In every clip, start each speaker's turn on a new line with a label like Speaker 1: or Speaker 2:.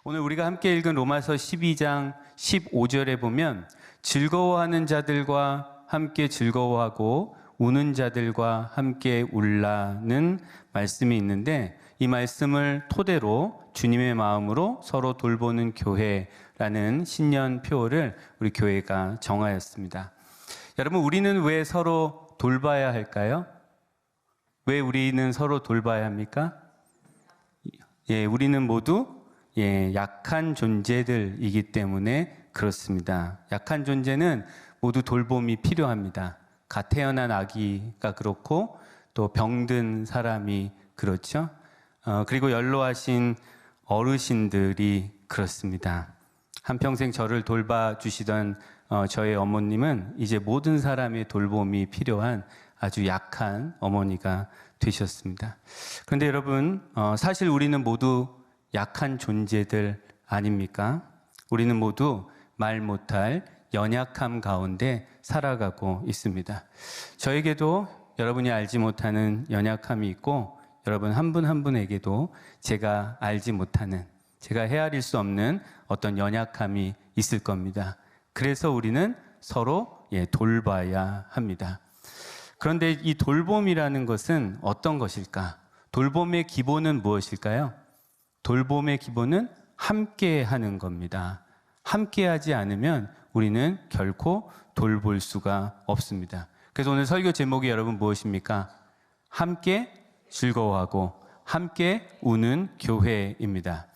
Speaker 1: 오늘 우리가 함께 읽은 로마서 12장 15절에 보면 즐거워하는 자들과 함께 즐거워하고 우는 자들과 함께 울라는 말씀이 있는데, 이 말씀을 토대로 주님의 마음으로 서로 돌보는 교회라는 신년 표어를 우리 교회가 정하였습니다. 여러분, 우리는 왜 서로 돌봐야 할까요? 왜 우리는 서로 돌봐야 합니까? 우리는 모두 약한 존재들이기 때문에 그렇습니다. 약한 존재는 모두 돌봄이 필요합니다. 갓 태어난 아기가 그렇고, 또 병든 사람이 그렇죠. 그리고 연로하신 어르신들이 그렇습니다. 한평생 저를 돌봐주시던 저의 어머님은 이제 모든 사람의 돌봄이 필요한 아주 약한 어머니가 되셨습니다. 그런데 여러분, 사실 우리는 모두 약한 존재들 아닙니까? 우리는 모두 말 못할 연약함 가운데 살아가고 있습니다. 저에게도 여러분이 알지 못하는 연약함이 있고, 여러분 한 분 한 분에게도 제가 알지 못하는, 제가 헤아릴 수 없는 어떤 연약함이 있을 겁니다. 그래서 우리는 서로 돌봐야 합니다. 그런데 이 돌봄이라는 것은 어떤 것일까? 돌봄의 기본은 무엇일까요? 돌봄의 기본은 함께 하는 겁니다. 함께 하지 않으면 우리는 결코 돌볼 수가 없습니다. 그래서 오늘 설교 제목이 여러분 무엇입니까? 함께 즐거워하고 함께 우는 교회입니다.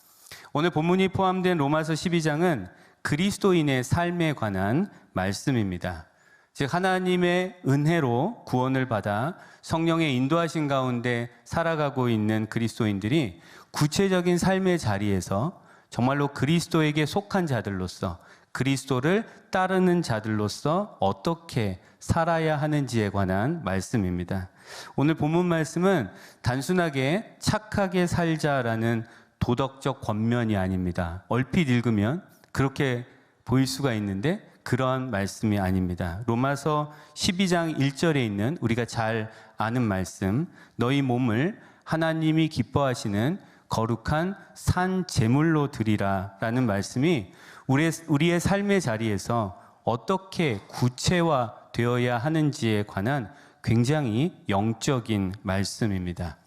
Speaker 1: 오늘 본문이 포함된 로마서 12장은 그리스도인의 삶에 관한 말씀입니다. 즉, 하나님의 은혜로 구원을 받아 성령의 인도하신 가운데 살아가고 있는 그리스도인들이 구체적인 삶의 자리에서 정말로 그리스도에게 속한 자들로서, 그리스도를 따르는 자들로서 어떻게 살아야 하는지에 관한 말씀입니다. 오늘 본문 말씀은 단순하게 착하게 살자라는 도덕적 권면이 아닙니다. 얼핏 읽으면 그렇게 보일 수가 있는데 그러한 말씀이 아닙니다. 로마서 12장 1절에 있는 우리가 잘 아는 말씀, 너희 몸을 하나님이 기뻐하시는 거룩한 산 제물로 드리라 라는 말씀이 우리의 삶의 자리에서 어떻게 구체화되어야 하는지에 관한 굉장히 영적인 말씀입니다.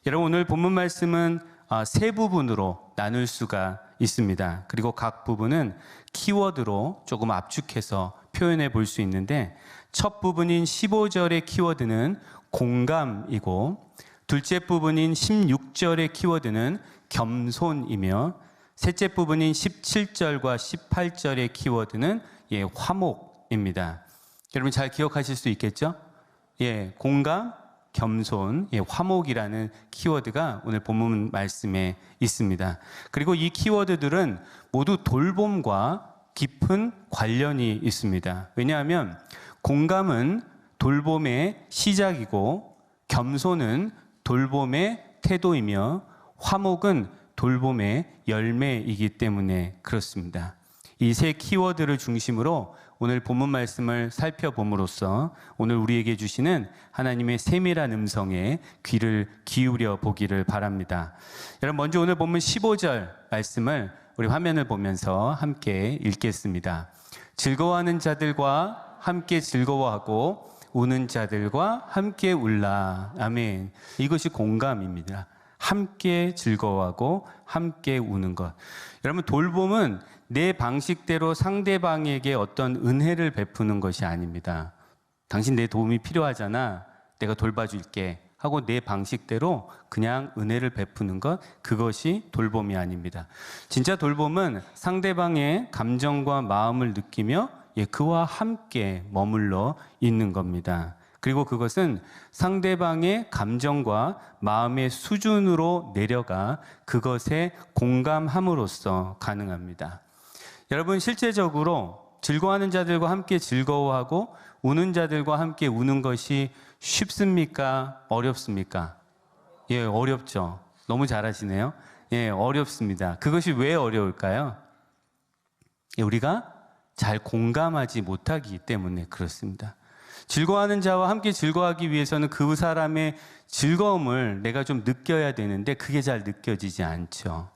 Speaker 1: 여러분, 오늘 본문 말씀은 세 부분으로 나눌 수가 있습니다. 그리고 각 부분은 키워드로 조금 압축해서 표현해 볼 수 있는데, 첫 부분인 15절의 키워드는 공감이고, 둘째 부분인 16절의 키워드는 겸손이며, 셋째 부분인 17절과 18절의 키워드는 화목입니다. 여러분 잘 기억하실 수 있겠죠? 공감, 겸손, 화목이라는 키워드가 오늘 본문 말씀에 있습니다. 그리고 이 키워드들은 모두 돌봄과 깊은 관련이 있습니다. 왜냐하면 공감은 돌봄의 시작이고, 겸손은 돌봄의 태도이며, 화목은 돌봄의 열매이기 때문에 그렇습니다. 이 세 키워드를 중심으로 오늘 본문 말씀을 살펴봄으로써 오늘 우리에게 주시는 하나님의 세밀한 음성에 귀를 기울여 보기를 바랍니다. 여러분, 먼저 오늘 본문 15절 말씀을 우리 화면을 보면서 함께 읽겠습니다. 즐거워하는 자들과 함께 즐거워하고 우는 자들과 함께 울라. 아멘. 이것이 공감입니다. 함께 즐거워하고 함께 우는 것. 여러분, 돌봄은 내 방식대로 상대방에게 어떤 은혜를 베푸는 것이 아닙니다. 당신 내 도움이 필요하잖아, 내가 돌봐줄게 하고 내 방식대로 그냥 은혜를 베푸는 것, 그것이 돌봄이 아닙니다. 진짜 돌봄은 상대방의 감정과 마음을 느끼며 그와 함께 머물러 있는 겁니다. 그리고 그것은 상대방의 감정과 마음의 수준으로 내려가 그것에 공감함으로써 가능합니다. 여러분, 실제적으로 즐거워하는 자들과 함께 즐거워하고 우는 자들과 함께 우는 것이 쉽습니까? 어렵습니까? 어렵죠. 너무 잘하시네요. 어렵습니다. 그것이 왜 어려울까요? 우리가 잘 공감하지 못하기 때문에 그렇습니다. 즐거워하는 자와 함께 즐거워하기 위해서는 그 사람의 즐거움을 내가 좀 느껴야 되는데 그게 잘 느껴지지 않죠.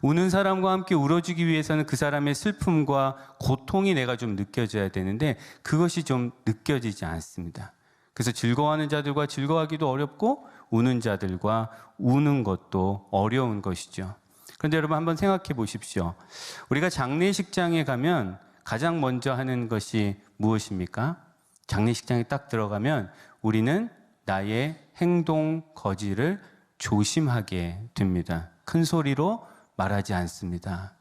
Speaker 1: 우는 사람과 함께 울어주기 위해서는 그 사람의 슬픔과 고통이 내가 좀 느껴져야 되는데 그것이 좀 느껴지지 않습니다. 그래서 즐거워하는 자들과 즐거워하기도 어렵고 우는 자들과 우는 것도 어려운 것이죠. 그런데 여러분 한번 생각해 보십시오. 우리가 장례식장에 가면 가장 먼저 하는 것이 무엇입니까? 장례식장에 딱 들어가면 우리는 나의 행동 거지를 조심하게 됩니다. 큰 소리로 말하지 않습니다.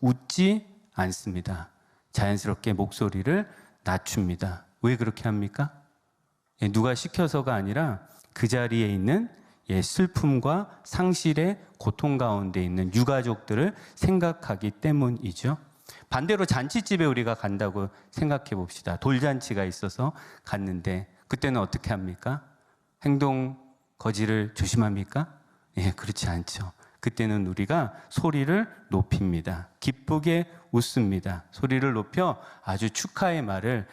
Speaker 1: 웃지 않습니다. 자연스럽게 목소리를 낮춥니다. 왜 그렇게 합니까? 누가 시켜서가 아니라 그 자리에 있는 슬픔과 상실의 고통 가운데 있는 유가족들을 생각하기 때문이죠. 반대로 잔치집에 우리가 간다고 생각해 봅시다. 돌잔치가 있어서 갔는데 그때는 어떻게 합니까? 행동 거지를 조심합니까? 그렇지 않죠. 그때는 우리가 소리를 높입니다. 기쁘게 웃습니다. 소리를 높여 아주 축하의 말을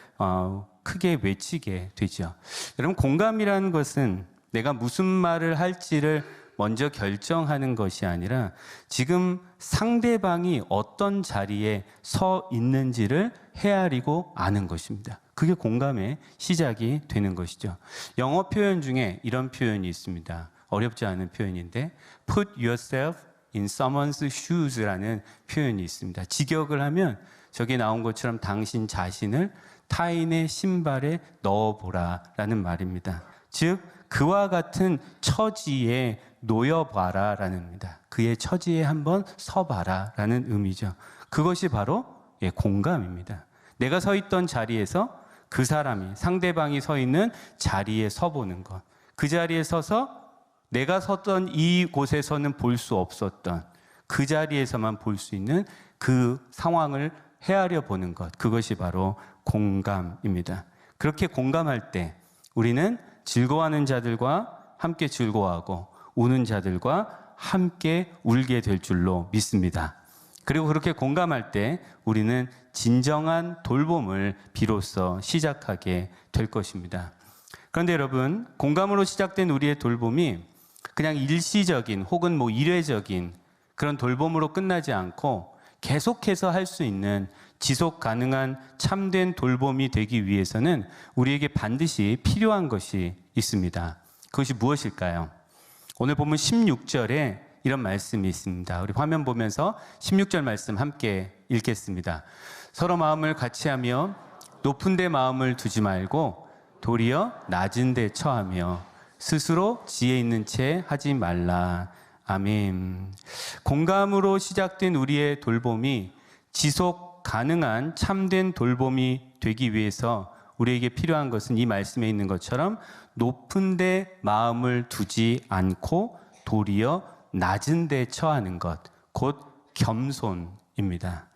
Speaker 1: 크게 외치게 되죠. 여러분, 공감이라는 것은 내가 무슨 말을 할지를 먼저 결정하는 것이 아니라 지금 상대방이 어떤 자리에 서 있는지를 헤아리고 아는 것입니다. 그게 공감의 시작이 되는 것이죠. 영어 표현 중에 이런 표현이 있습니다. 어렵지 않은 표현인데 put yourself in someone's shoes라는 표현이 있습니다. 직역을 하면 저기 나온 것처럼 당신 자신을 타인의 신발에 넣어보라라는 말입니다. 즉 그와 같은 처지에 놓여봐라라는 의미입니다. 그의 처지에 한번 서봐라라는 의미죠. 그것이 바로 공감입니다. 내가 서 있던 자리에서 그 사람이, 상대방이 서 있는 자리에 서보는 것. 그 자리에 서서 내가 섰던 이곳에서는 볼 수 없었던 그 자리에서만 볼 수 있는 그 상황을 헤아려 보는 것. 그것이 바로 공감입니다. 그렇게 공감할 때 우리는 즐거워하는 자들과 함께 즐거워하고 우는 자들과 함께 울게 될 줄로 믿습니다. 그리고 그렇게 공감할 때 우리는 진정한 돌봄을 비로소 시작하게 될 것입니다. 그런데 여러분, 공감으로 시작된 우리의 돌봄이 그냥 일시적인 혹은 일회적인 그런 돌봄으로 끝나지 않고 계속해서 할 수 있는 지속 가능한 참된 돌봄이 되기 위해서는 우리에게 반드시 필요한 것이 있습니다. 그것이 무엇일까요? 오늘 본문 16절에 이런 말씀이 있습니다. 우리 화면 보면서 16절 말씀 함께 읽겠습니다. 서로 마음을 같이하며 높은 데 마음을 두지 말고 도리어 낮은 데 처하며 스스로 지혜 있는 채 하지 말라. 아멘. 공감으로 시작된 우리의 돌봄이 지속 가능한 참된 돌봄이 되기 위해서 우리에게 필요한 것은 이 말씀에 있는 것처럼 높은 데 마음을 두지 않고 도리어 낮은 데 처하는 것, 곧 겸손입니다.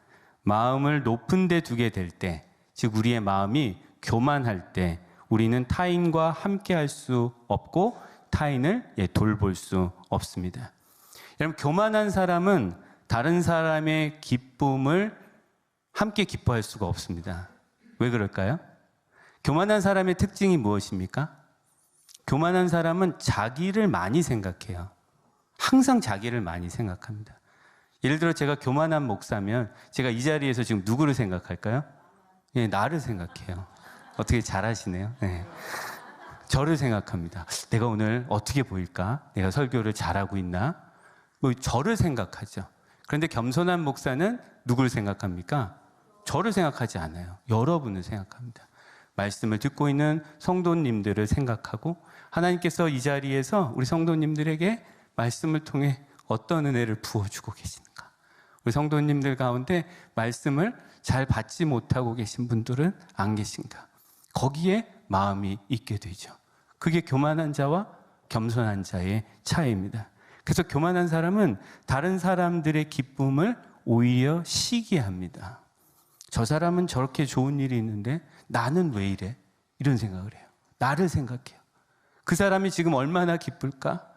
Speaker 1: 마음을 높은 데 두게 될 때, 즉 우리의 마음이 교만할 때 우리는 타인과 함께 할 수 없고 타인을 돌볼 수 없습니다. 여러분, 교만한 사람은 다른 사람의 기쁨을 함께 기뻐할 수가 없습니다. 왜 그럴까요? 교만한 사람의 특징이 무엇입니까? 교만한 사람은 자기를 많이 생각해요. 항상 자기를 많이 생각합니다. 예를 들어 제가 교만한 목사면 제가 이 자리에서 지금 누구를 생각할까요? 나를 생각해요. 어떻게 잘하시네요. 네. 저를 생각합니다. 내가 오늘 어떻게 보일까? 내가 설교를 잘하고 있나? 저를 생각하죠. 그런데 겸손한 목사는 누구를 생각합니까? 저를 생각하지 않아요. 여러분을 생각합니다. 말씀을 듣고 있는 성도님들을 생각하고 하나님께서 이 자리에서 우리 성도님들에게 말씀을 통해 어떤 은혜를 부어주고 계신가? 우리 성도님들 가운데 말씀을 잘 받지 못하고 계신 분들은 안 계신가? 거기에 마음이 있게 되죠. 그게 교만한 자와 겸손한 자의 차이입니다. 그래서 교만한 사람은 다른 사람들의 기쁨을 오히려 시기합니다. 저 사람은 저렇게 좋은 일이 있는데 나는 왜 이래? 이런 생각을 해요. 나를 생각해요. 그 사람이 지금 얼마나 기쁠까?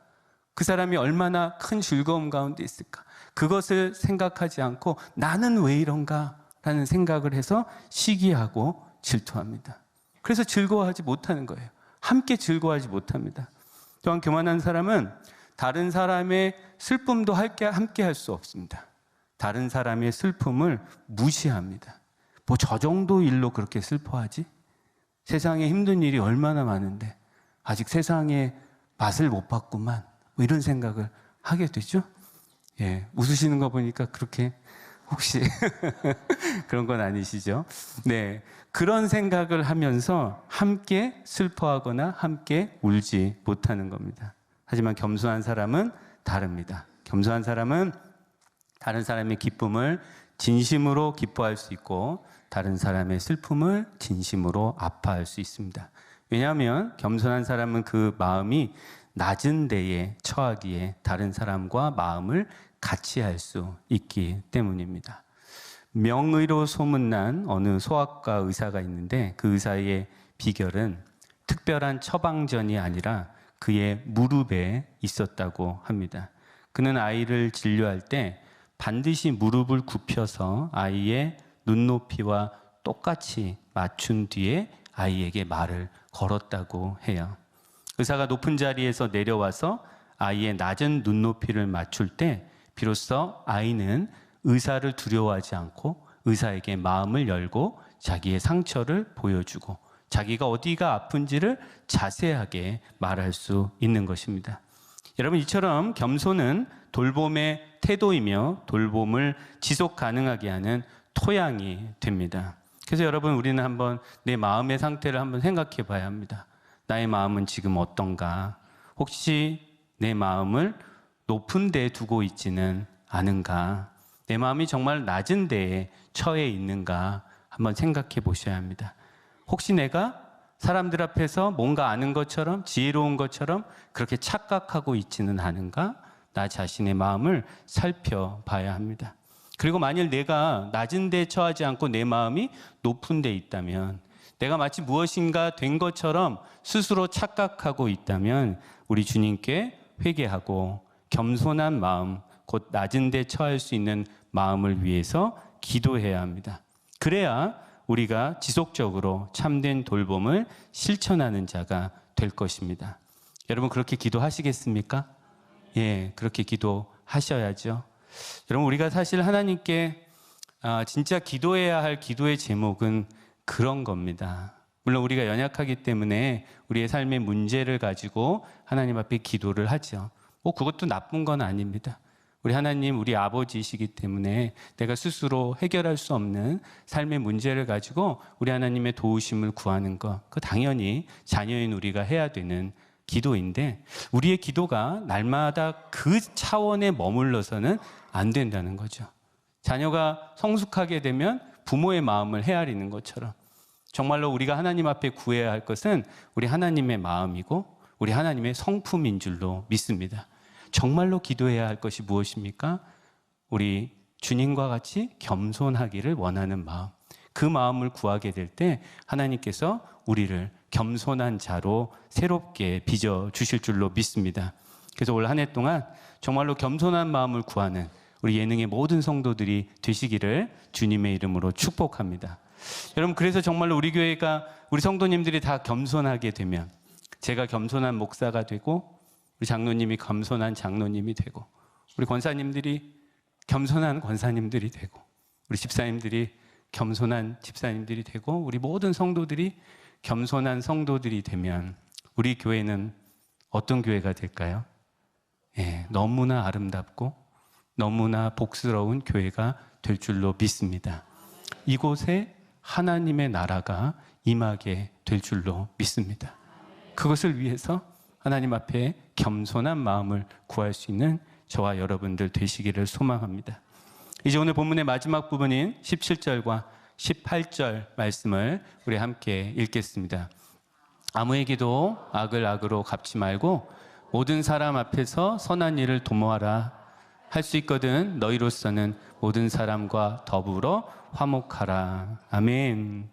Speaker 1: 그 사람이 얼마나 큰 즐거움 가운데 있을까? 그것을 생각하지 않고 나는 왜 이런가? 라는 생각을 해서 시기하고 질투합니다. 그래서 즐거워하지 못하는 거예요. 함께 즐거워하지 못합니다. 또한 교만한 사람은 다른 사람의 슬픔도 함께 할 수 없습니다. 다른 사람의 슬픔을 무시합니다. 뭐 저 정도 일로 그렇게 슬퍼하지? 세상에 힘든 일이 얼마나 많은데 아직 세상의 맛을 못 봤구만. 뭐 이런 생각을 하게 되죠. 예, 웃으시는 거 보니까 그렇게 혹시 그런 건 아니시죠? 네, 그런 생각을 하면서 함께 슬퍼하거나 함께 울지 못하는 겁니다. 하지만 겸손한 사람은 다릅니다. 겸손한 사람은 다른 사람의 기쁨을 진심으로 기뻐할 수 있고 다른 사람의 슬픔을 진심으로 아파할 수 있습니다. 왜냐하면 겸손한 사람은 그 마음이 낮은 데에 처하기에 다른 사람과 마음을 같이 할 수 있기 때문입니다. 명의로 소문난 어느 소아과 의사가 있는데 그 의사의 비결은 특별한 처방전이 아니라 그의 무릎에 있었다고 합니다. 그는 아이를 진료할 때 반드시 무릎을 굽혀서 아이의 눈높이와 똑같이 맞춘 뒤에 아이에게 말을 걸었다고 해요. 의사가 높은 자리에서 내려와서 아이의 낮은 눈높이를 맞출 때 비로소 아이는 의사를 두려워하지 않고 의사에게 마음을 열고 자기의 상처를 보여주고 자기가 어디가 아픈지를 자세하게 말할 수 있는 것입니다. 여러분, 이처럼 겸손은 돌봄의 태도이며 돌봄을 지속 가능하게 하는 토양이 됩니다. 그래서 여러분, 우리는 한번 내 마음의 상태를 한번 생각해 봐야 합니다. 나의 마음은 지금 어떤가? 혹시 내 마음을 높은 데에 두고 있지는 않은가? 내 마음이 정말 낮은 데에 처해 있는가? 한번 생각해 보셔야 합니다. 혹시 내가 사람들 앞에서 뭔가 아는 것처럼 지혜로운 것처럼 그렇게 착각하고 있지는 않은가? 나 자신의 마음을 살펴봐야 합니다. 그리고 만일 내가 낮은 데에 처하지 않고 내 마음이 높은 데에 있다면, 내가 마치 무엇인가 된 것처럼 스스로 착각하고 있다면 우리 주님께 회개하고 겸손한 마음, 곧 낮은 데 처할 수 있는 마음을 위해서 기도해야 합니다. 그래야 우리가 지속적으로 참된 돌봄을 실천하는 자가 될 것입니다. 여러분, 그렇게 기도하시겠습니까? 예, 그렇게 기도하셔야죠. 여러분, 우리가 사실 하나님께 진짜 기도해야 할 기도의 제목은 그런 겁니다. 물론 우리가 연약하기 때문에 우리의 삶의 문제를 가지고 하나님 앞에 기도를 하죠. 뭐 그것도 나쁜 건 아닙니다. 우리 하나님, 우리 아버지이시기 때문에 내가 스스로 해결할 수 없는 삶의 문제를 가지고 우리 하나님의 도우심을 구하는 것, 그 당연히 자녀인 우리가 해야 되는 기도인데, 우리의 기도가 날마다 그 차원에 머물러서는 안 된다는 거죠. 자녀가 성숙하게 되면 부모의 마음을 헤아리는 것처럼 정말로 우리가 하나님 앞에 구해야 할 것은 우리 하나님의 마음이고 우리 하나님의 성품인 줄로 믿습니다. 정말로 기도해야 할 것이 무엇입니까? 우리 주님과 같이 겸손하기를 원하는 마음. 그 마음을 구하게 될 때 하나님께서 우리를 겸손한 자로 새롭게 빚어 주실 줄로 믿습니다. 그래서 올 한 해 동안 정말로 겸손한 마음을 구하는 우리 예능의 모든 성도들이 되시기를 주님의 이름으로 축복합니다. 여러분, 그래서 정말로 우리 교회가, 우리 성도님들이 다 겸손하게 되면, 제가 겸손한 목사가 되고 우리 장로님이 겸손한 장로님이 되고 우리 권사님들이 겸손한 권사님들이 되고 우리 집사님들이 겸손한 집사님들이 되고 우리 모든 성도들이 겸손한 성도들이 되면 우리 교회는 어떤 교회가 될까요? 예, 너무나 아름답고 너무나 복스러운 교회가 될 줄로 믿습니다. 이곳에 하나님의 나라가 임하게 될 줄로 믿습니다. 그것을 위해서 하나님 앞에 겸손한 마음을 구할 수 있는 저와 여러분들 되시기를 소망합니다. 이제 오늘 본문의 마지막 부분인 17절과 18절 말씀을 우리 함께 읽겠습니다. 아무에게도 악을 악으로 갚지 말고 모든 사람 앞에서 선한 일을 도모하라. 할 수 있거든 너희로서는 모든 사람과 더불어 화목하라. 아멘.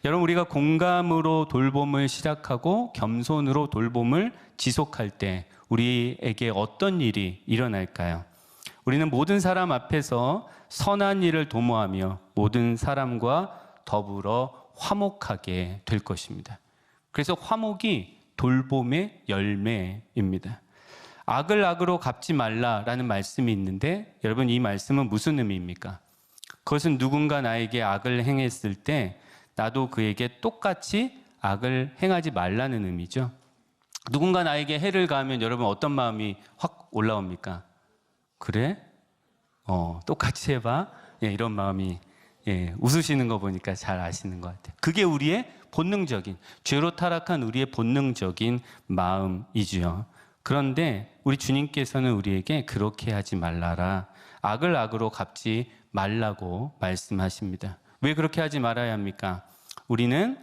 Speaker 1: 여러분, 우리가 공감으로 돌봄을 시작하고 겸손으로 돌봄을 지속할 때 우리에게 어떤 일이 일어날까요? 우리는 모든 사람 앞에서 선한 일을 도모하며 모든 사람과 더불어 화목하게 될 것입니다. 그래서 화목이 돌봄의 열매입니다. 악을 악으로 갚지 말라라는 말씀이 있는데 여러분 이 말씀은 무슨 의미입니까? 그것은 누군가 나에게 악을 행했을 때 나도 그에게 똑같이 악을 행하지 말라는 의미죠. 누군가 나에게 해를 가하면 여러분 어떤 마음이 확 올라옵니까? 그래? 똑같이 해봐. 예, 이런 마음이 웃으시는 거 보니까 잘 아시는 것 같아요. 그게 우리의 본능적인, 죄로 타락한 우리의 본능적인 마음이지요. 그런데 우리 주님께서는 우리에게 그렇게 하지 말라라. 악을 악으로 갚지 말라고 말씀하십니다. 왜 그렇게 하지 말아야 합니까? 우리는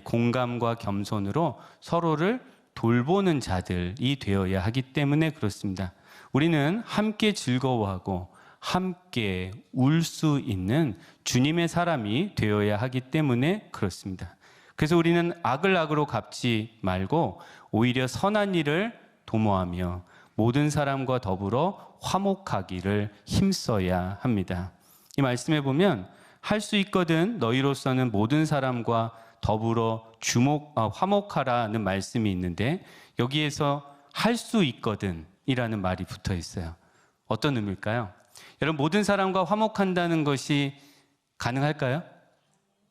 Speaker 1: 공감과 겸손으로 서로를 돌보는 자들이 되어야 하기 때문에 그렇습니다. 우리는 함께 즐거워하고 함께 울 수 있는 주님의 사람이 되어야 하기 때문에 그렇습니다. 그래서 우리는 악을 악으로 갚지 말고 오히려 선한 일을 도모하며 모든 사람과 더불어 화목하기를 힘써야 합니다. 이 말씀에 보면 할 수 있거든 너희로서는 모든 사람과 더불어 화목하라는 말씀이 있는데 여기에서 할 수 있거든 이라는 말이 붙어 있어요. 어떤 의미일까요? 여러분 모든 사람과 화목한다는 것이 가능할까요?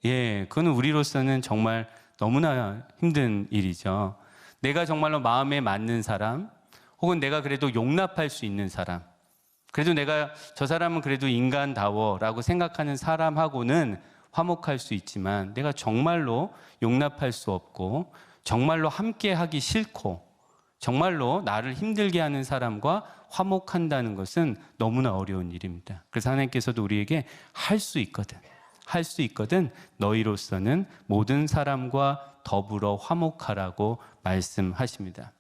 Speaker 1: 예, 그거는 우리로서는 정말 너무나 힘든 일이죠. 내가 정말로 마음에 맞는 사람 혹은 내가 그래도 용납할 수 있는 사람, 그래도 내가 저 사람은 그래도 인간다워라고 생각하는 사람하고는 화목할 수 있지만 내가 정말로 용납할 수 없고 정말로 함께 하기 싫고 정말로 나를 힘들게 하는 사람과 화목한다는 것은 너무나 어려운 일입니다. 그래서 하나님께서도 우리에게 할 수 있거든 너희로서는 모든 사람과 더불어 화목하라고 말씀하십니다.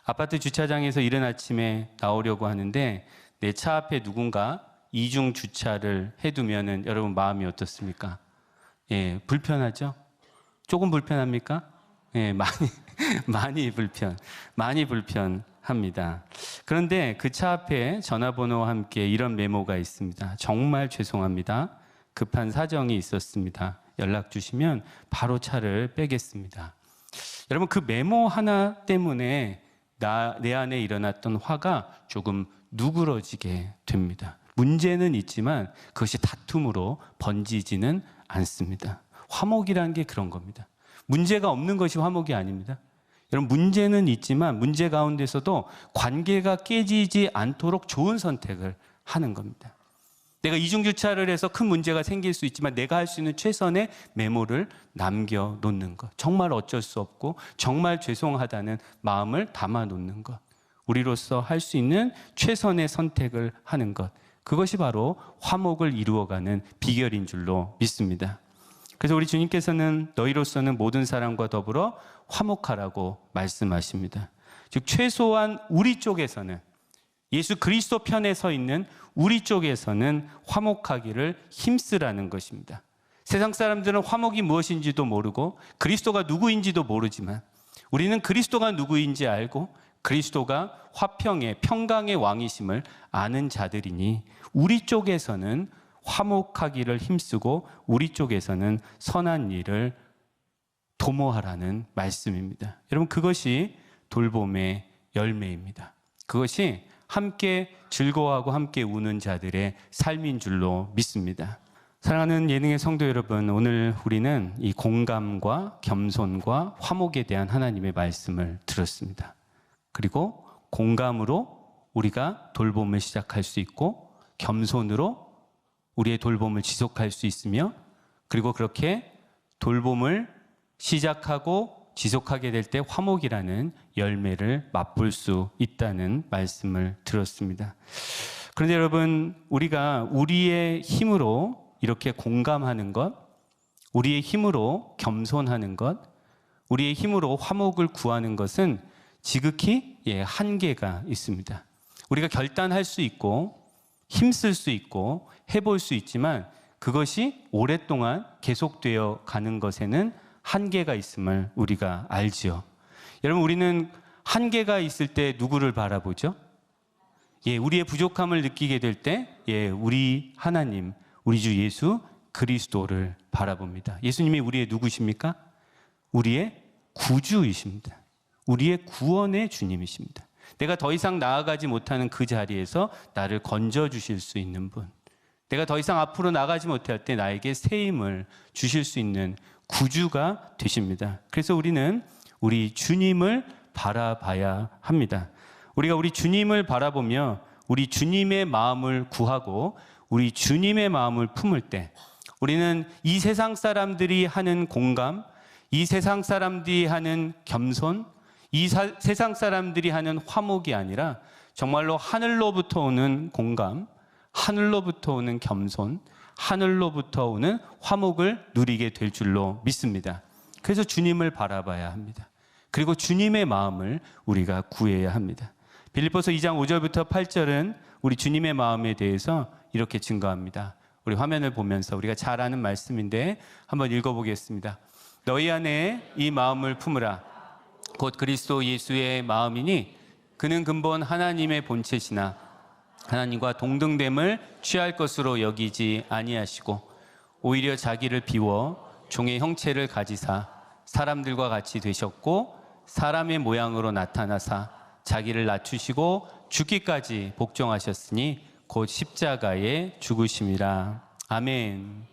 Speaker 1: 아파트 주차장에서 이른 아침에 나오려고 하는데 내 차 앞에 누군가 이중 주차를 해두면은 여러분 마음이 어떻습니까? 예, 불편하죠? 조금 불편합니까? 예, 많이 불편합니다. 그런데 그 차 앞에 전화번호와 함께 이런 메모가 있습니다. 정말 죄송합니다. 급한 사정이 있었습니다. 연락 주시면 바로 차를 빼겠습니다. 여러분 그 메모 하나 때문에 내 안에 일어났던 화가 조금 누그러지게 됩니다. 문제는 있지만 그것이 다툼으로 번지지는 않습니다. 화목이라는 게 그런 겁니다. 문제가 없는 것이 화목이 아닙니다. 여러분 문제는 있지만 문제 가운데서도 관계가 깨지지 않도록 좋은 선택을 하는 겁니다. 내가 이중주차를 해서 큰 문제가 생길 수 있지만 내가 할 수 있는 최선의 메모를 남겨놓는 것, 정말 어쩔 수 없고 정말 죄송하다는 마음을 담아놓는 것, 우리로서 할 수 있는 최선의 선택을 하는 것, 그것이 바로 화목을 이루어가는 비결인 줄로 믿습니다. 그래서 우리 주님께서는 너희로서는 모든 사람과 더불어 화목하라고 말씀하십니다. 즉 최소한 우리 쪽에서는, 예수 그리스도 편에 서 있는 우리 쪽에서는 화목하기를 힘쓰라는 것입니다. 세상 사람들은 화목이 무엇인지도 모르고 그리스도가 누구인지도 모르지만 우리는 그리스도가 누구인지 알고 그리스도가 화평의 평강의 왕이심을 아는 자들이니 우리 쪽에서는 화목하기를 힘쓰고 우리 쪽에서는 선한 일을 도모하라는 말씀입니다. 여러분 그것이 돌봄의 열매입니다. 그것이 함께 즐거워하고 함께 우는 자들의 삶인 줄로 믿습니다. 사랑하는 예능의 성도 여러분, 오늘 우리는 이 공감과 겸손과 화목에 대한 하나님의 말씀을 들었습니다. 그리고 공감으로 우리가 돌봄을 시작할 수 있고 겸손으로 우리의 돌봄을 지속할 수 있으며 그리고 그렇게 돌봄을 시작하고 지속하게 될 때 화목이라는 열매를 맛볼 수 있다는 말씀을 들었습니다. 그런데 여러분, 우리가 우리의 힘으로 이렇게 공감하는 것, 우리의 힘으로 겸손하는 것, 우리의 힘으로 화목을 구하는 것은 지극히 한계가 있습니다. 우리가 결단할 수 있고 힘쓸 수 있고 해볼 수 있지만 그것이 오랫동안 계속되어 가는 것에는 한계가 있음을 우리가 알지요. 여러분 우리는 한계가 있을 때 누구를 바라보죠? 우리의 부족함을 느끼게 될 때 우리 하나님, 우리 주 예수 그리스도를 바라봅니다. 예수님이 우리의 누구십니까? 우리의 구주이십니다. 우리의 구원의 주님이십니다. 내가 더 이상 나아가지 못하는 그 자리에서 나를 건져주실 수 있는 분, 내가 더 이상 앞으로 나가지 못할 때 나에게 새 힘을 주실 수 있는 구주가 되십니다. 그래서 우리는 우리 주님을 바라봐야 합니다. 우리가 우리 주님을 바라보며 우리 주님의 마음을 구하고 우리 주님의 마음을 품을 때 우리는 이 세상 사람들이 하는 공감, 이 세상 사람들이 하는 겸손, 이 세상 사람들이 하는 화목이 아니라 정말로 하늘로부터 오는 공감, 하늘로부터 오는 겸손, 하늘로부터 오는 화목을 누리게 될 줄로 믿습니다. 그래서 주님을 바라봐야 합니다. 그리고 주님의 마음을 우리가 구해야 합니다. 빌립보서 2장 5절부터 8절은 우리 주님의 마음에 대해서 이렇게 증거합니다. 우리 화면을 보면서 우리가 잘 아는 말씀인데 한번 읽어보겠습니다. 너희 안에 이 마음을 품으라. 곧 그리스도 예수의 마음이니 그는 근본 하나님의 본체시나 하나님과 동등됨을 취할 것으로 여기지 아니하시고 오히려 자기를 비워 종의 형체를 가지사 사람들과 같이 되셨고 사람의 모양으로 나타나사 자기를 낮추시고 죽기까지 복종하셨으니 곧 십자가에 죽으심이라. 아멘.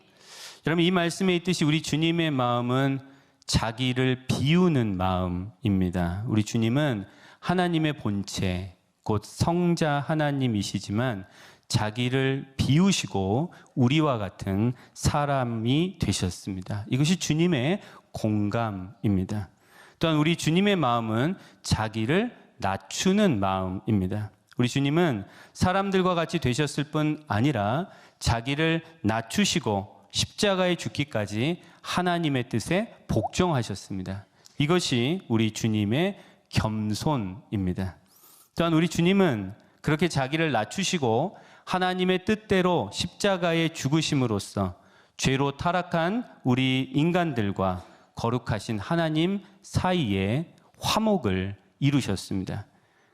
Speaker 1: 여러분, 이 말씀에 있듯이 우리 주님의 마음은 자기를 비우는 마음입니다. 우리 주님은 하나님의 본체, 곧 성자 하나님이시지만 자기를 비우시고 우리와 같은 사람이 되셨습니다. 이것이 주님의 공감입니다. 또한 우리 주님의 마음은 자기를 낮추는 마음입니다. 우리 주님은 사람들과 같이 되셨을 뿐 아니라 자기를 낮추시고 십자가에 죽기까지 하나님의 뜻에 복종하셨습니다. 이것이 우리 주님의 겸손입니다. 또한 우리 주님은 그렇게 자기를 낮추시고 하나님의 뜻대로 십자가에 죽으심으로써 죄로 타락한 우리 인간들과 거룩하신 하나님 사이에 화목을 이루셨습니다.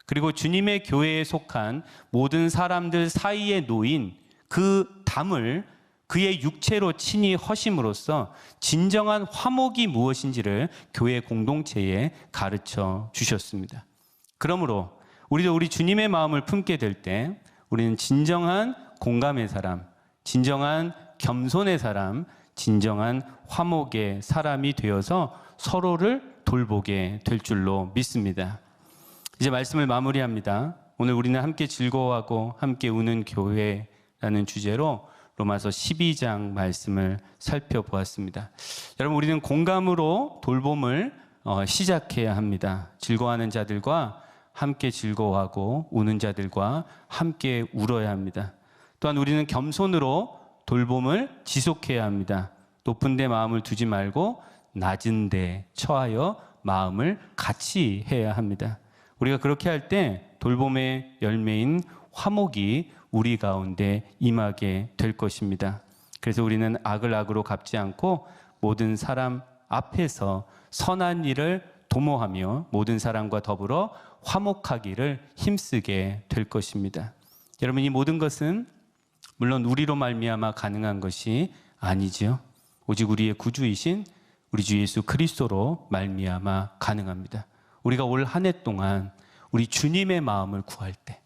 Speaker 1: 그리고 주님의 교회에 속한 모든 사람들 사이에 놓인 그 담을 그의 육체로 친히 허심으로써 진정한 화목이 무엇인지를 교회 공동체에 가르쳐 주셨습니다. 그러므로 우리도 우리 주님의 마음을 품게 될 때 우리는 진정한 공감의 사람, 진정한 겸손의 사람, 진정한 화목의 사람이 되어서 서로를 돌보게 될 줄로 믿습니다. 이제 말씀을 마무리합니다. 오늘 우리는 함께 즐거워하고 함께 우는 교회라는 주제로 로마서 12장 말씀을 살펴보았습니다. 여러분, 우리는 공감으로 돌봄을 시작해야 합니다. 즐거워하는 자들과 함께 즐거워하고 우는 자들과 함께 울어야 합니다. 또한 우리는 겸손으로 돌봄을 지속해야 합니다. 높은 데 마음을 두지 말고 낮은 데 처하여 마음을 같이 해야 합니다. 우리가 그렇게 할 때 돌봄의 열매인 화목이 우리 가운데 임하게 될 것입니다. 그래서 우리는 악을 악으로 갚지 않고 모든 사람 앞에서 선한 일을 도모하며 모든 사람과 더불어 화목하기를 힘쓰게 될 것입니다. 여러분, 이 모든 것은 물론 우리로 말미암아 가능한 것이 아니죠. 오직 우리의 구주이신 우리 주 예수 그리스도로 말미암아 가능합니다. 우리가 올 한 해 동안 우리 주님의 마음을 구할 때,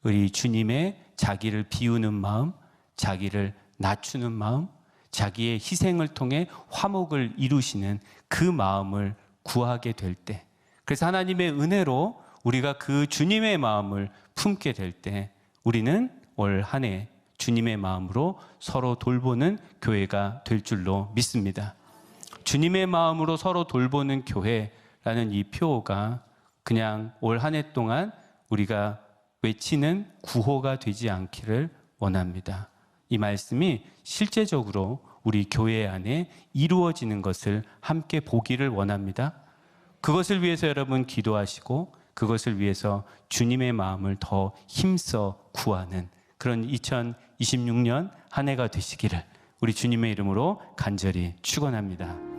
Speaker 1: 우리 주님의 자기를 비우는 마음, 자기를 낮추는 마음, 자기의 희생을 통해 화목을 이루시는 그 마음을 구하게 될 때, 그래서 하나님의 은혜로 우리가 그 주님의 마음을 품게 될 때 우리는 올 한 해 주님의 마음으로 서로 돌보는 교회가 될 줄로 믿습니다. 주님의 마음으로 서로 돌보는 교회라는 이 표어가 그냥 올 한 해 동안 우리가 외치는 구호가 되지 않기를 원합니다. 이 말씀이 실제적으로 우리 교회 안에 이루어지는 것을 함께 보기를 원합니다. 그것을 위해서 여러분 기도하시고 그것을 위해서 주님의 마음을 더 힘써 구하는 그런 2026년 한 해가 되시기를 우리 주님의 이름으로 간절히 축원합니다.